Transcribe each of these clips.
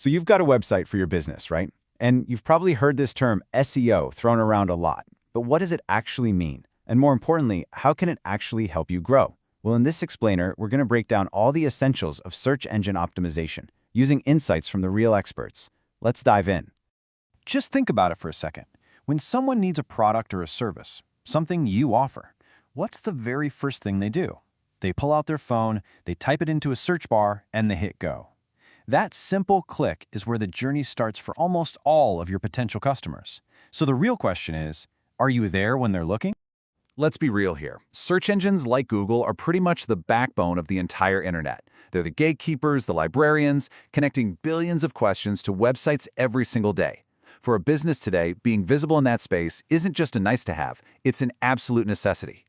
So you've got a website for your business, right? And you've probably heard this term SEO thrown around a lot. But what does it actually mean? And more importantly, how can it actually help you grow? Well, in this explainer, we're going to break down all the essentials of search engine optimization, using insights from the real experts. Let's dive in. Just think about it for a second. When someone needs a product or a service, something you offer, what's the very first thing they do? They pull out their phone, they type it into a search bar, and they hit go. That simple click is where the journey starts for almost all of your potential customers. So the real question is, are you there when they're looking? Let's be real here. Search engines like Google are pretty much the backbone of the entire internet. They're the gatekeepers, the librarians, connecting billions of questions to websites every single day. For a business today, being visible in that space isn't just a nice-to-have, it's an absolute necessity.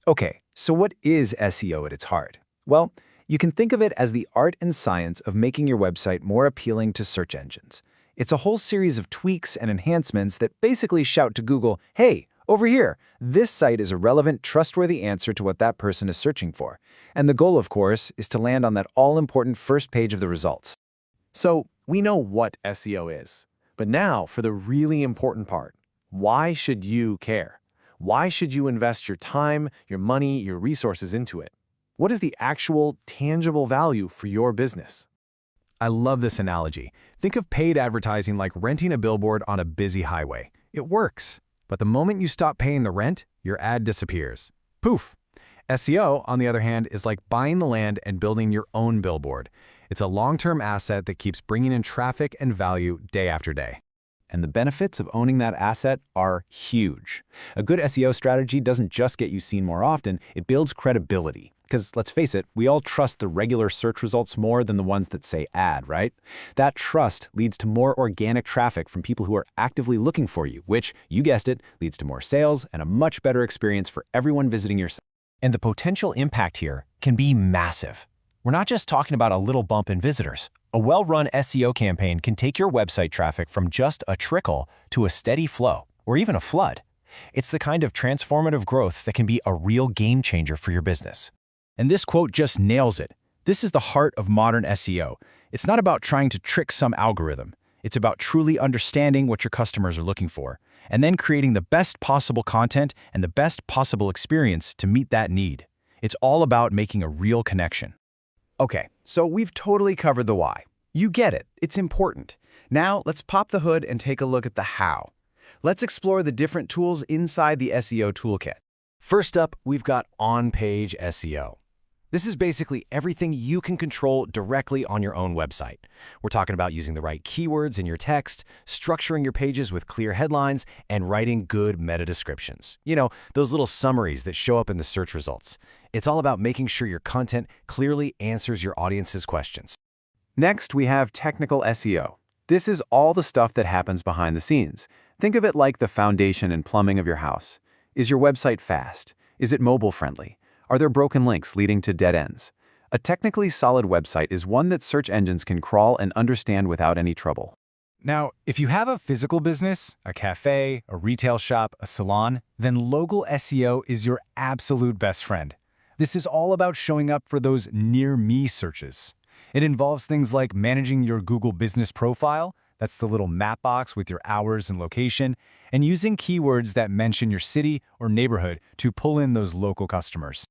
Okay, so what is SEO at its heart? Well, you can think of it as the art and science of making your website more appealing to search engines. It's a whole series of tweaks and enhancements that basically shout to Google, hey, over here, this site is a relevant, trustworthy answer to what that person is searching for. And the goal, of course, is to land on that all-important first page of the results. So we know what SEO is. But now for the really important part. Why should you care? Why should you invest your time, your money, your resources into it? What is the actual, tangible value for your business? I love this analogy. Think of paid advertising like renting a billboard on a busy highway. It works, but the moment you stop paying the rent, your ad disappears. Poof! SEO, on the other hand, is like buying the land and building your own billboard. It's a long-term asset that keeps bringing in traffic and value day after day. And the benefits of owning that asset are huge. A good SEO strategy doesn't just get you seen more often, it builds credibility. Because let's face it, we all trust the regular search results more than the ones that say ad, right? That trust leads to more organic traffic from people who are actively looking for you, which, you guessed it, leads to more sales and a much better experience for everyone visiting your site. And the potential impact here can be massive. We're not just talking about a little bump in visitors. A well-run SEO campaign can take your website traffic from just a trickle to a steady flow, or even a flood. It's the kind of transformative growth that can be a real game changer for your business. And this quote just nails it. This is the heart of modern SEO. It's not about trying to trick some algorithm. It's about truly understanding what your customers are looking for, and then creating the best possible content and the best possible experience to meet that need. It's all about making a real connection. Okay, so we've totally covered the why. You get it, it's important. Now let's pop the hood and take a look at the how. Let's explore the different tools inside the SEO toolkit. First up, we've got on-page SEO. This is basically everything you can control directly on your own website. We're talking about using the right keywords in your text, structuring your pages with clear headlines, and writing good meta descriptions. You know, those little summaries that show up in the search results. It's all about making sure your content clearly answers your audience's questions. Next, we have technical SEO. This is all the stuff that happens behind the scenes. Think of it like the foundation and plumbing of your house. Is your website fast? Is it mobile-friendly? Are there broken links leading to dead ends? A technically solid website is one that search engines can crawl and understand without any trouble. Now, if you have a physical business, a cafe, a retail shop, a salon, then local SEO is your absolute best friend. This is all about showing up for those near-me searches. It involves things like managing your Google Business Profile, that's the little map box with your hours and location, and using keywords that mention your city or neighborhood to pull in those local customers.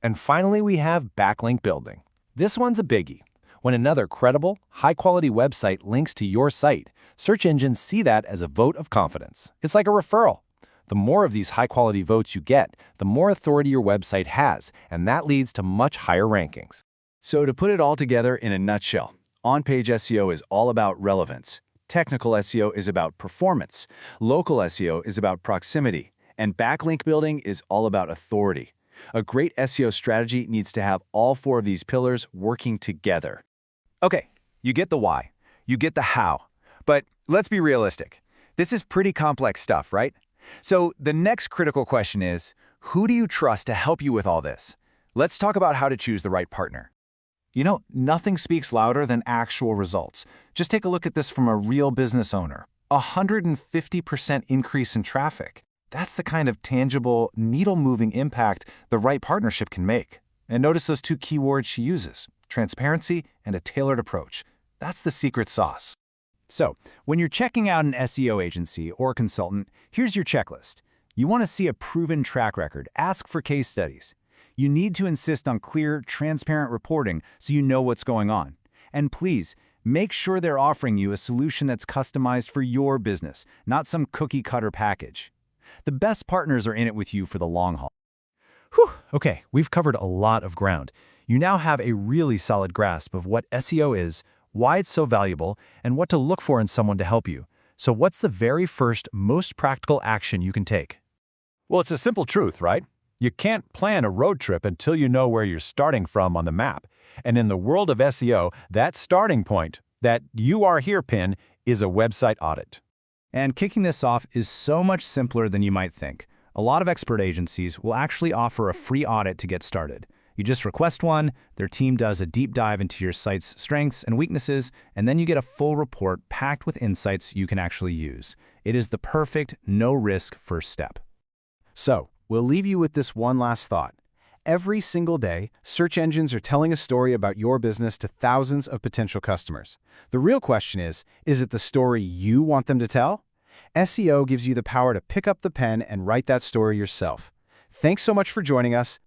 And finally, we have backlink building. This one's a biggie. When another credible, high-quality website links to your site, search engines see that as a vote of confidence. It's like a referral. The more of these high-quality votes you get, the more authority your website has, and that leads to much higher rankings. So to put it all together in a nutshell, on-page SEO is all about relevance. Technical SEO is about performance. Local SEO is about proximity. And backlink building is all about authority. A great SEO strategy needs to have all four of these pillars working together. Okay, you get the why, you get the how. But let's be realistic. This is pretty complex stuff, right? So the next critical question is, who do you trust to help you with all this? Let's talk about how to choose the right partner. You know, nothing speaks louder than actual results. Just take a look at this from a real business owner. 150% increase in traffic. That's the kind of tangible, needle-moving impact the right partnership can make. And notice those two keywords she uses, transparency and a tailored approach. That's the secret sauce. So, when you're checking out an SEO agency or consultant, here's your checklist. You want to see a proven track record. Ask for case studies. You need to insist on clear, transparent reporting so you know what's going on. And please, make sure they're offering you a solution that's customized for your business, not some cookie-cutter package. The best partners are in it with you for the long haul. Whew, okay, we've covered a lot of ground. You now have a really solid grasp of what SEO is, why it's so valuable, and what to look for in someone to help you. So what's the very first, most practical action you can take? Well, it's a simple truth, right? You can't plan a road trip until you know where you're starting from on the map. And in the world of SEO, that starting point, that "you are here" pin, is a website audit. And kicking this off is so much simpler than you might think. A lot of expert agencies will actually offer a free audit to get started. You just request one, their team does a deep dive into your site's strengths and weaknesses, and then you get a full report packed with insights you can actually use. It is the perfect, no-risk first step. So, we'll leave you with this one last thought. Every single day, search engines are telling a story about your business to thousands of potential customers. The real question is it the story you want them to tell? SEO gives you the power to pick up the pen and write that story yourself. Thanks so much for joining us.